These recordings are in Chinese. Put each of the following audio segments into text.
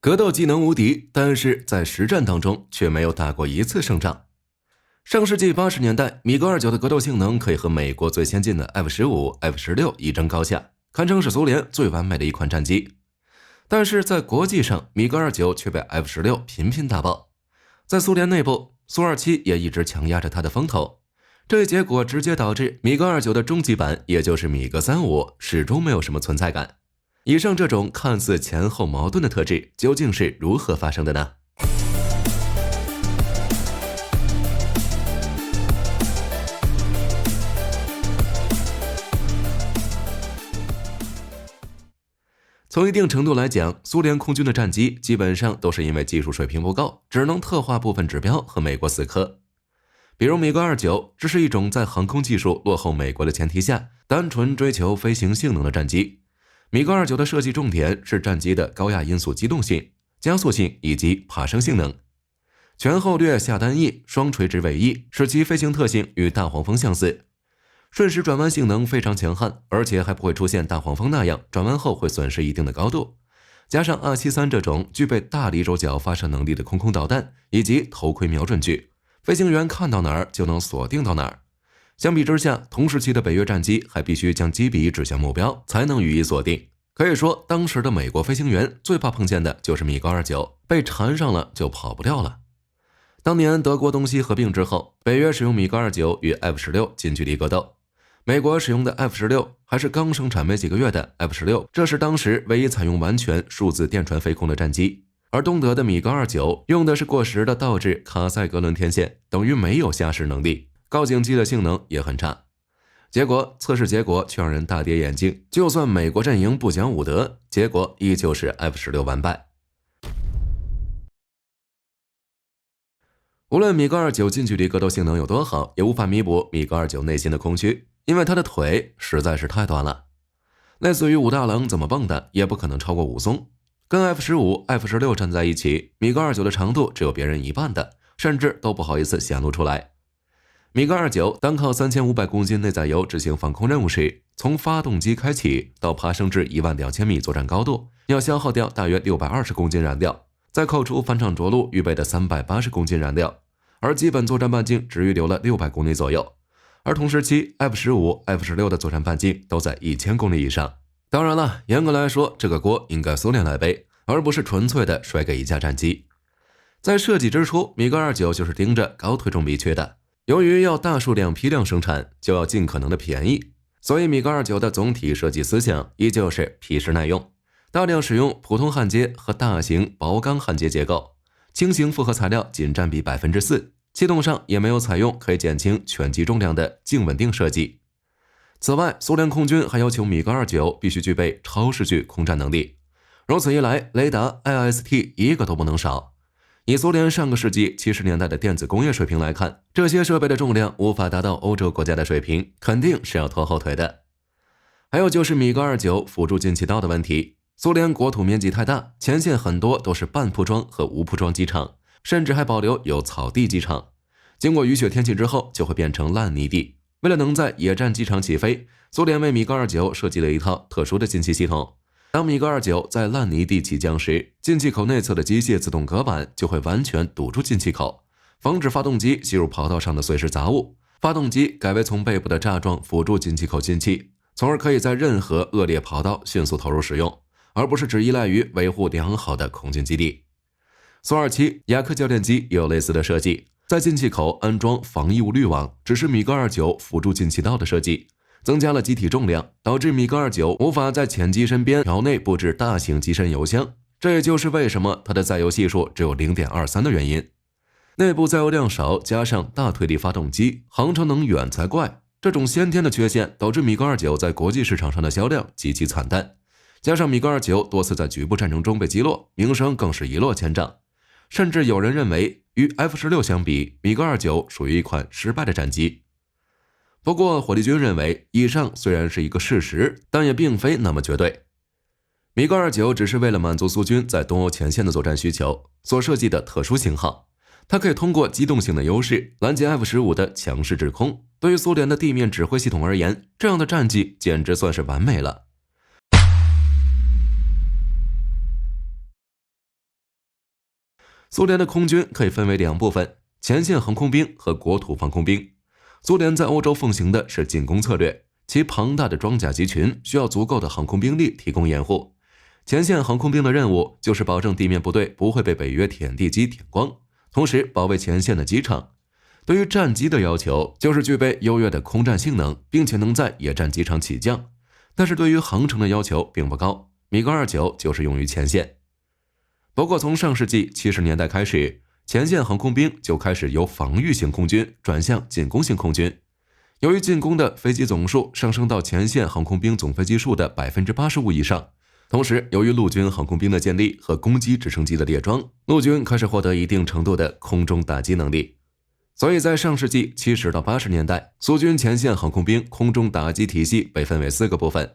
格斗技能无敌，但是在实战当中却没有打过一次胜仗。上世纪80年代，米格29的格斗性能可以和美国最先进的 F15、F16 一争高下，堪称是苏联最完美的一款战机。但是在国际上，米格29却被 F16频频打爆。在苏联内部，苏27也一直强压着它的风头。这一结果直接导致米格29的终极版，也就是米格35，始终没有什么存在感。以上这种看似前后矛盾的特质，究竟是如何发生的呢？从一定程度来讲，苏联空军的战机基本上都是因为技术水平不够，只能特化部分指标和美国死磕。比如米格29，这是一种在航空技术落后美国的前提下，单纯追求飞行性能的战机。米格29的设计重点是战机的高压音速机动性、加速性以及爬升性能。全后掠下单翼、双垂直尾翼使其飞行特性与大黄蜂相似。瞬时转弯性能非常强悍，而且还不会出现大黄蜂那样转弯后会损失一定的高度。加上 273 这种具备大离轴角发射能力的空空导弹以及头盔瞄准具，飞行员看到哪儿就能锁定到哪儿。相比之下，同时期的北约战机还必须将机鼻指向目标才能予以锁定。可以说，当时的美国飞行员最怕碰见的就是米格29，被缠上了就跑不掉了。当年德国东西合并之后，北约使用米格29与 F16 近距离格斗。美国使用的 F16 还是刚生产没几个月的 F16， 这是当时唯一采用完全数字电传飞控的战机。而东德的米格29用的是过时的倒置卡塞格伦天线，等于没有下驶能力，告警机的性能也很差。结果测试结果却让人大跌眼镜，就算美国阵营不讲武德，结果依旧是 F16 完败。无论米格29近距离格斗性能有多好，也无法弥补米格29内心的空虚，因为他的腿实在是太短了。类似于武大郎怎么蹦的，也不可能超过武松。跟 F15、F16 站在一起，米格29的长度只有别人一半的，甚至都不好意思显露出来。米格29单靠3500公斤内载油执行防空任务时，从发动机开启到爬升至12000米作战高度，要消耗掉大约620公斤燃料，再扣除返场着陆预备的380公斤燃料，而基本作战半径只预留了600公里左右。而同时期 F15、F16 的作战半径都在1000公里以上。当然了，严格来说，这个锅应该苏联来背，而不是纯粹的甩给一架战机。在设计之初，米格29就是盯着高推重比去的。由于要大数量批量生产，就要尽可能的便宜，所以米格29的总体设计思想依旧是皮实耐用，大量使用普通焊接和大型薄钢焊接结构，轻型复合材料仅占比 4%， 气动上也没有采用可以减轻全机重量的静稳定设计。此外，苏联空军还要求米格29必须具备超视距空战能力，如此一来，雷达 IST 一个都不能少。以苏联上个世纪70年代的电子工业水平来看，这些设备的重量无法达到欧洲国家的水平，肯定是要拖后腿的。还有就是米格29辅助进气道的问题，苏联国土面积太大，前线很多都是半铺装和无铺装机场，甚至还保留有草地机场。经过雨雪天气之后，就会变成烂泥地。为了能在野战机场起飞，苏联为米格29设计了一套特殊的进气系统。当米格29在烂泥地起降时，进气口内侧的机械自动隔板就会完全堵住进气口，防止发动机吸入跑道上的碎石杂物。发动机改为从背部的栅状辅助进气口进气，从而可以在任何恶劣跑道迅速投入使用，而不是只依赖于维护良好的空军基地。苏27、雅克教练机也有类似的设计，在进气口安装防异物滤网，只是米格29辅助进气道的设计，增加了机体重量，导致米格29无法在前机身边条内布置大型机身油箱，这也就是为什么它的载油系数只有 0.23 的原因。内部载油量少，加上大推力发动机，航程能远才怪。这种先天的缺陷导致米格29在国际市场上的销量极其惨淡，加上米格29多次在局部战争中被击落，名声更是一落千丈。甚至有人认为，与 F16 相比，米格29属于一款失败的战机。不过火力军认为，以上虽然是一个事实，但也并非那么绝对。米格29只是为了满足苏军在东欧前线的作战需求所设计的特殊型号，它可以通过机动性的优势拦截 F15 的强势制空。对于苏联的地面指挥系统而言，这样的战绩简直算是完美了。苏联的空军可以分为两部分，前线航空兵和国土防空兵。苏联在欧洲奉行的是进攻策略，其庞大的装甲集群需要足够的航空兵力提供掩护。前线航空兵的任务就是保证地面部队不会被北约舔地机舔光，同时保卫前线的机场。对于战机的要求就是具备优越的空战性能，并且能在野战机场起降。但是对于航程的要求并不高，米格29就是用于前线。不过从上世纪70年代开始，前线航空兵就开始由防御型空军转向进攻型空军。由于进攻的飞机总数上升到前线航空兵总飞机数的 85% 以上，同时由于陆军航空兵的建立和攻击直升机的列装，陆军开始获得一定程度的空中打击能力。所以在上世纪70到80年代，苏军前线航空兵空中打击体系被分为4个部分。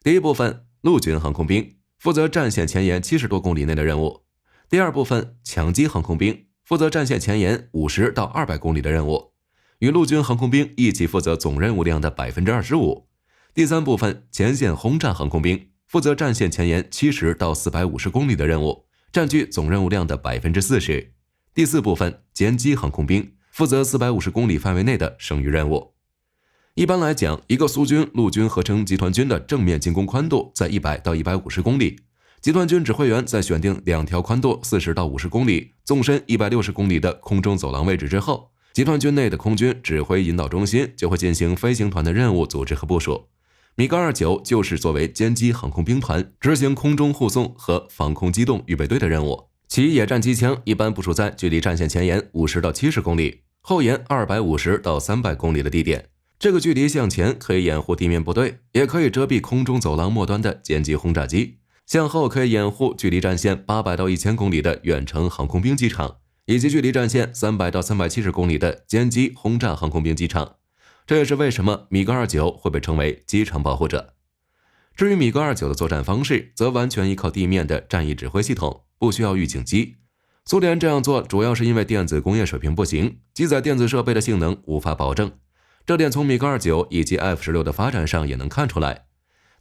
第一部分，陆军航空兵，负责战线前沿70多公里内的任务。第二部分，强击航空兵，负责战线前沿50到200公里的任务，与陆军航空兵一起负责总任务量的 25%。第三部分，前线轰炸航空兵，负责战线前沿70到450公里的任务，占据总任务量的 40%。第四部分，歼击航空兵，负责450公里范围内的剩余任务。一般来讲，一个苏军陆军合成集团军的正面进攻宽度在100到150公里，集团军指挥员在选定2条宽度40到50公里、纵深160公里的空中走廊位置之后，集团军内的空军指挥引导中心就会进行飞行团的任务组织和部署。米格29就是作为歼击航空兵团，执行空中护送和防空机动预备队的任务。其野战机枪一般部署在距离战线前沿50到70公里，后沿250到300公里的地点。这个距离向前可以掩护地面部队，也可以遮蔽空中走廊末端的歼击轰炸机；向后可以掩护距离战线800到1000公里的远程航空兵机场，以及距离战线300到370公里的歼击轰炸航空兵机场。这也是为什么米格29会被称为机场保护者。至于米格29的作战方式，则完全依靠地面的战役指挥系统，不需要预警机。苏联这样做主要是因为电子工业水平不行，机载电子设备的性能无法保证。这点从米格29以及 F-16的发展上也能看出来。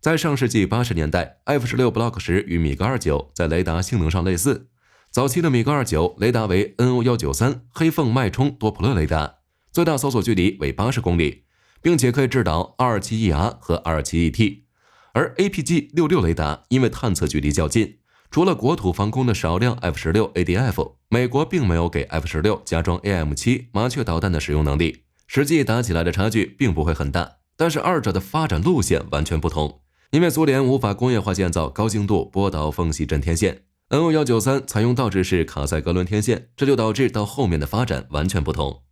在上世纪80年代 ，F-16 Block 10与米格29在雷达性能上类似。早期的米格29雷达为 NO193 黑凤脉冲多普勒雷达，最大搜索距离为80公里，并且可以制导 227ER 和 227ET。而 APG-66 雷达因为探测距离较近，除了国土防空的少量 F-16 ADF， 美国并没有给 F-16 加装 AM7 麻雀导弹的使用能力，实际打起来的差距并不会很大。但是二者的发展路线完全不同，因为苏联无法工业化建造高精度波导缝隙震天线， NO193 采用倒置式卡塞格伦天线，这就导致到后面的发展完全不同。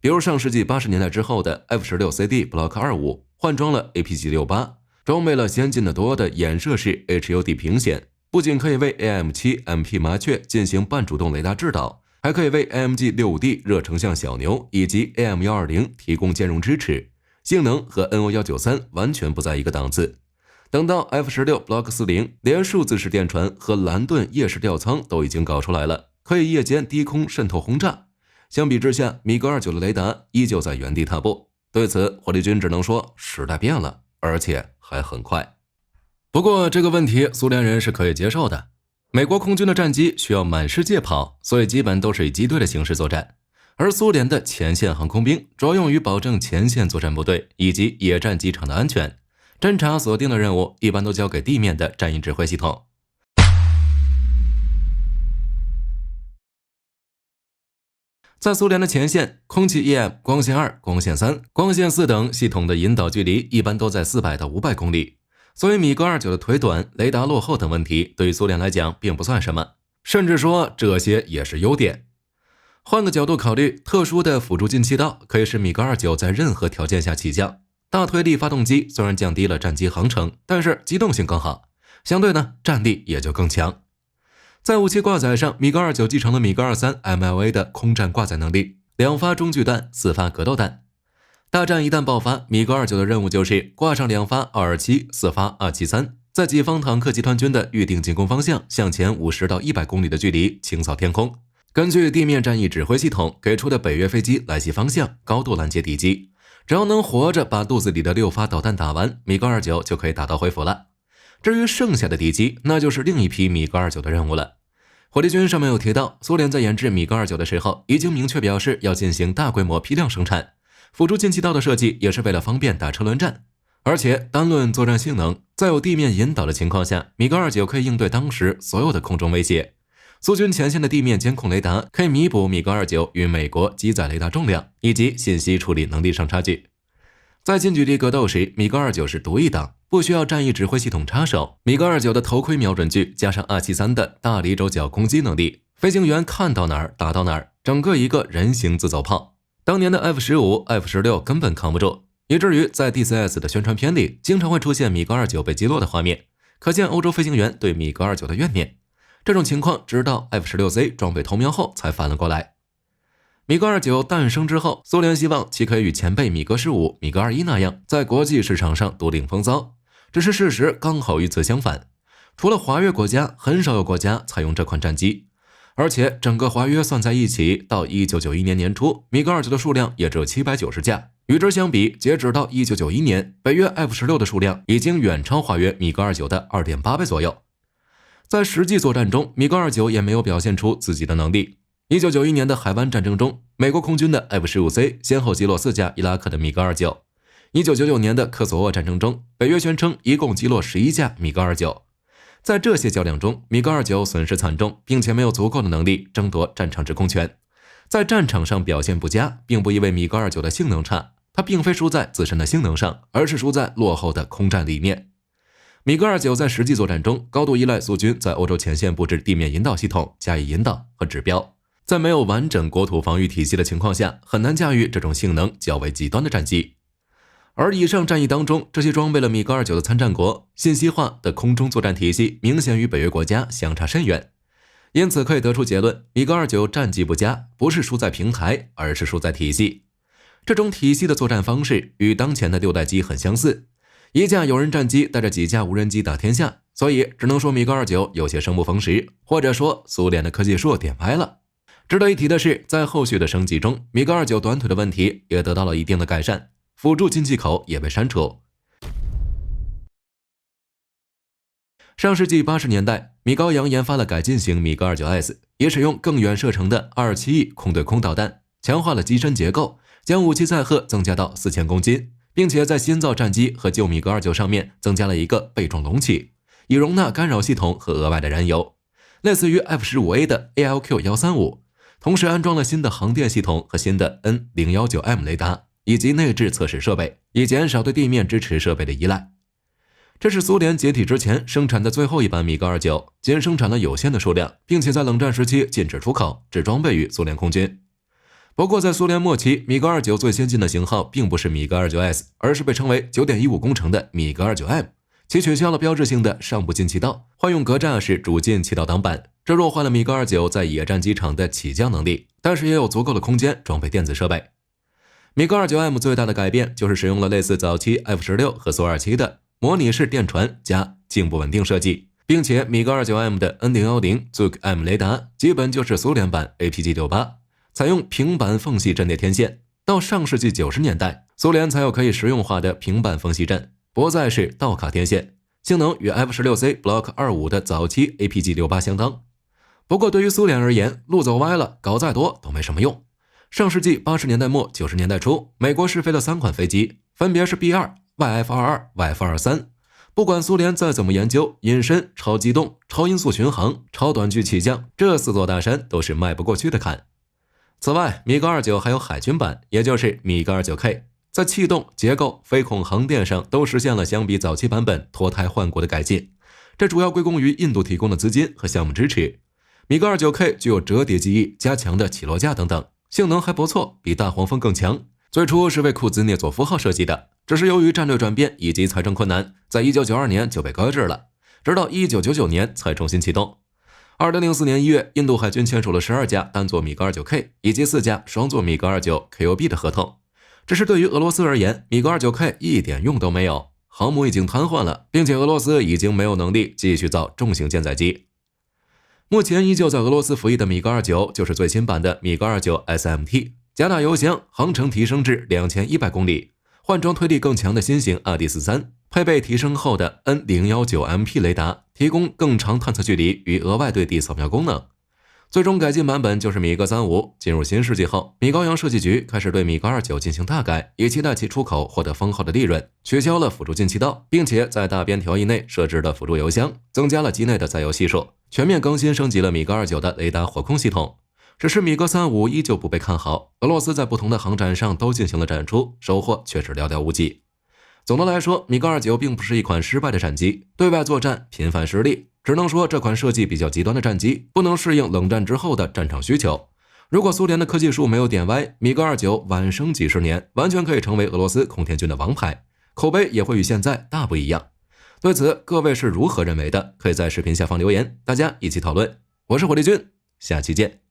比如上世纪80年代之后的 F-16CD Block 25换装了 APG-68， 装备了先进的多的衍射式 HUD 屏显，不仅可以为 AM7 MP 麻雀进行半主动雷达制导，还可以为 AMG-65D 热成像小牛以及 AM120 提供兼容支持，性能和 NO193 完全不在一个档次。等到 F-16 Block 40连数字式电传和蓝盾夜视吊舱都已经搞出来了，可以夜间低空渗透轰炸。相比之下，米格29的雷达依旧在原地踏步。对此，火力军只能说时代变了，而且还很快。不过这个问题苏联人是可以接受的。美国空军的战机需要满世界跑，所以基本都是以机队的形式作战。而苏联的前线航空兵主要用于保证前线作战部队以及野战机场的安全，侦察锁定的任务一般都交给地面的战役指挥系统。在苏联的前线，空气 EM、光线2、光线3、光线4等系统的引导距离一般都在400到500公里，所以米格29的腿短、雷达落后等问题对于苏联来讲并不算什么，甚至说这些也是优点。换个角度考虑，特殊的辅助进气道可以使米格29在任何条件下起降。大推力发动机虽然降低了战机航程，但是机动性更好，相对呢战力也就更强。在武器挂载上，米格29继承了米格23 MLA 的空战挂载能力，2发中距弹，4发格斗弹。大战一旦爆发，米格29的任务就是挂上2发227、4发273，在己方坦克集团军的预定进攻方向向前50到100公里的距离清扫天空，根据地面战役指挥系统给出的北约飞机来袭方向，高度拦截敌机。只要能活着把肚子里的6发导弹打完，米格29就可以打道回府了。至于剩下的敌机，那就是另一批米格29的任务了。火力军上面有提到，苏联在研制米格29的时候，已经明确表示要进行大规模批量生产。辅助进气道的设计也是为了方便打车轮战。而且单论作战性能，在有地面引导的情况下，米格29可以应对当时所有的空中威胁。苏军前线的地面监控雷达可以弥补米格29与美国机载雷达重量以及信息处理能力上差距。在近距离格斗时，米格29是独一档，不需要战役指挥系统插手。米格29的头盔瞄准具加上273的大离轴角攻击能力，飞行员看到哪儿打到哪儿，整个一个人形自走炮。当年的 F-15、F-16 根本扛不住，以至于在 DCS 的宣传片里经常会出现米格29被击落的画面，可见欧洲飞行员对米格29的怨念。这种情况直到 F-16C 装备投瞄后才反了过来。米格29诞生之后，苏联希望其可以与前辈米格15、米格21那样，在国际市场上独领风骚。只是事实刚好与此相反，除了华约国家，很少有国家采用这款战机。而且整个华约算在一起，到1991年年初，米格29的数量也只有790架。与之相比，截止到1991年，北约 F-16的数量已经远超华约米格29的 2.8 倍左右。在实际作战中，米格29也没有表现出自己的能力。1991年的海湾战争中，美国空军的 F-15C 先后击落4架伊拉克的米格29。1999年的科索沃战争中，北约宣称一共击落11架米格29。在这些较量中，米格29损失惨重，并且没有足够的能力争夺战场制空权。在战场上表现不佳，并不意味米格29的性能差，它并非输在自身的性能上，而是输在落后的空战理念。米格29在实际作战中高度依赖苏军在欧洲前线布置地面引导系统加以引导和指标，在没有完整国土防御体系的情况下，很难驾驭这种性能较为极端的战机。而以上战役当中，这些装备了米格29的参战国，信息化的空中作战体系明显与北约国家相差甚远。因此可以得出结论，米格29战绩不佳，不是输在平台，而是输在体系。这种体系的作战方式与当前的6代机很相似，一架有人战机带着几架无人机打天下，所以只能说米格29有些生不逢时，或者说苏联的科技树点歪了。值得一提的是，在后续的升级中，米格29短腿的问题也得到了一定的改善，辅助进气口也被删除。上世纪80年代，米高扬研发了改进型米格29S， 也使用更远射程的227E空对空导弹，强化了机身结构，将武器载荷增加到4000公斤，并且在新造战机和旧米格29上面增加了一个备装容器，以容纳干扰系统和额外的燃油，类似于 F-15A 的 ALQ135， 同时安装了新的航电系统和新的 N019M 雷达，以及内置测试设备，以减少对地面支持设备的依赖。这是苏联解体之前生产的最后一版米格29，仅生产了有限的数量，并且在冷战时期禁止出口，只装备于苏联空军。不过在苏联末期，米格29最先进的型号并不是米格29S， 而是被称为 9.15 工程的米格29M， 其取消了标志性的上部进气道，换用格栅式主进气道挡板，这弱化了米格29在野战机场的起降能力，但是也有足够的空间装备电子设备。米格29M 最大的改变就是使用了类似早期 F-16 和苏27的模拟式电传加颈部稳定设计，并且米格29M 的 N010 Zug-M 雷达基本就是苏联版 APG-68， 采用平板缝隙阵列天线。到上世纪90年代，苏联才有可以实用化的平板缝隙阵，不再是倒卡天线，性能与 F-16C Block 25的早期 APG-68 相当。不过对于苏联而言，路走歪了，搞再多都没什么用。上世纪80年代末90年代初，美国试飞了3款飞机，分别是 B2、YF-22、YF-23。不管苏联再怎么研究隐身、超机动、超音速巡航、超短距起降，这4座大山都是迈不过去的坎。此外，米格29还有海军版，也就是米格29K， 在气动、结构、飞控、航电上都实现了相比早期版本脱胎换骨的改进。这主要归功于印度提供的资金和项目支持。米格29K 具有折叠机翼、加强的起落架等等，性能还不错，比大黄蜂更强。最初是为库兹涅佐夫号设计的，只是由于战略转变以及财政困难，在1992年就被搁置了，直到1999年才重新启动。2004年1月，印度海军签署了12架单座米格29K以及4架双座米格29 KOB 的合同。只是对于俄罗斯而言，米格29K 一点用都没有，航母已经瘫痪了，并且俄罗斯已经没有能力继续造重型舰载机。目前依旧在俄罗斯服役的米格29就是最新版的米格29 SMT， 加大油箱，航程提升至2100公里，换装推力更强的新型 RD-43， 配备提升后的 N019MP 雷达，提供更长探测距离与额外对地扫描功能。最终改进版本就是米格35。进入新世纪后，米高扬设计局开始对米格29进行大改，以期待其出口获得丰厚的利润，取消了辅助进气道，并且在大边条翼内设置了辅助油箱，增加了机内的载油系数，全面更新升级了米格29的雷达火控系统。只是米格35依旧不被看好，俄罗斯在不同的航展上都进行了展出，收获却是寥寥无几。总的来说，米格29并不是一款失败的战机，对外作战频繁失利，只能说这款设计比较极端的战机不能适应冷战之后的战场需求。如果苏联的科技树没有点歪，米格29晚生几十年，完全可以成为俄罗斯空天军的王牌，口碑也会与现在大不一样。对此，各位是如何认为的？可以在视频下方留言，大家一起讨论。我是火力军，下期见。